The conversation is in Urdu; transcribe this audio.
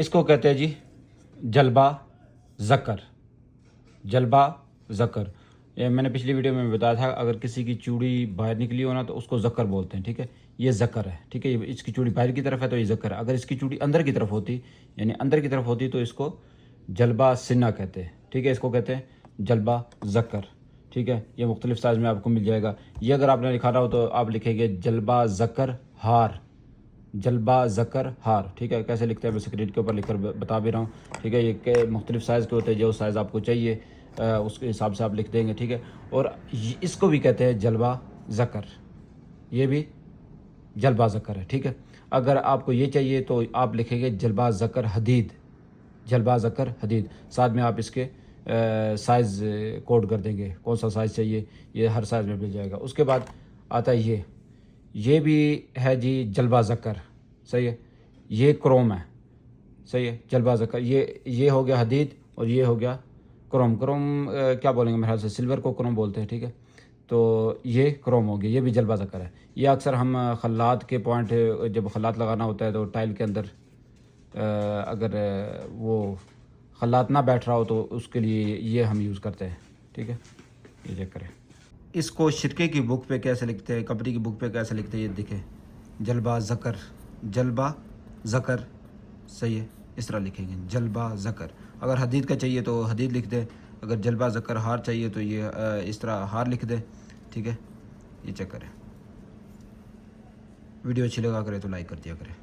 اس کو کہتے ہیں جی جلبہ ذکر، جلبہ ذکر۔ یہ میں نے پچھلی ویڈیو میں بتایا تھا، اگر کسی کی چوڑی باہر نکلی ہو نا تو اس کو ذکر بولتے ہیں، ٹھیک ہے، یہ ذکر ہے، ٹھیک ہے، اس کی چوڑی باہر کی طرف ہے تو یہ ذکر ہے۔ اگر اس کی چوڑی اندر کی طرف ہوتی، یعنی اندر کی طرف ہوتی تو اس کو جلبہ سنہ کہتے ہیں، ٹھیک ہے، اس کو کہتے ہیں جلبہ ذکر، ٹھیک ہے۔ یہ مختلف سائز میں آپ کو مل جائے گا۔ یہ اگر آپ نے لکھانا ہو تو آپ لکھیں گے جلبہ ذکر ہار، جلبہ ذکر ہار، ٹھیک ہے۔ کیسے لکھتے ہیں میں اسکرین کے اوپر لکھ کر بتا بھی رہا ہوں، ٹھیک ہے۔ یہ مختلف سائز کے ہوتے ہیں، جو سائز آپ کو چاہیے اس کے حساب سے آپ لکھ دیں گے، ٹھیک ہے۔ اور اس کو بھی کہتے ہیں جلبہ ذکر، یہ بھی جلبہ ذکر ہے، ٹھیک ہے۔ اگر آپ کو یہ چاہیے تو آپ لکھیں گے جلبہ ذکر حدید، جلبہ ذکر حدید، ساتھ میں آپ اس کے سائز کوڈ کر دیں گے، کون سا سائز چاہیے، یہ ہر سائز میں مل جائے گا۔ اس کے بعد آتا ہے یہ بھی ہے جی جلبہ ذکر، صحیح ہے، یہ کروم ہے، صحیح ہے، جلبہ ذکر، یہ ہو گیا حدید اور یہ ہو گیا کروم۔ کروم کیا بولیں گے، میرے خیال سے سلور کو کروم بولتے ہیں، ٹھیک ہے۔ تو یہ کروم ہو گیا، یہ بھی جلبہ ذکر ہے۔ یہ اکثر ہم خلات کے پوائنٹ، جب خلات لگانا ہوتا ہے تو ٹائل کے اندر اگر وہ خلات نہ بیٹھ رہا ہو تو اس کے لیے یہ ہم یوز کرتے ہیں، ٹھیک ہے۔ یہ چیک کریں، اس کو شرکے کی بک پہ کیسے لکھتے ہیں، کپڑی کی بک پہ کیسے لکھتے ہیں، یہ دیکھیں، جلبہ ذکر، جلبہ ذکر، صحیح ہے، اس طرح لکھیں گے جلبہ ذکر۔ اگر حدید کا چاہیے تو حدید لکھ دیں، اگر جلبہ ذکر ہار چاہیے تو یہ اس طرح ہار لکھ دیں، ٹھیک ہے۔ یہ چیک کریں، ویڈیو اچھی لگا کرے تو لائک کر دیا کریں۔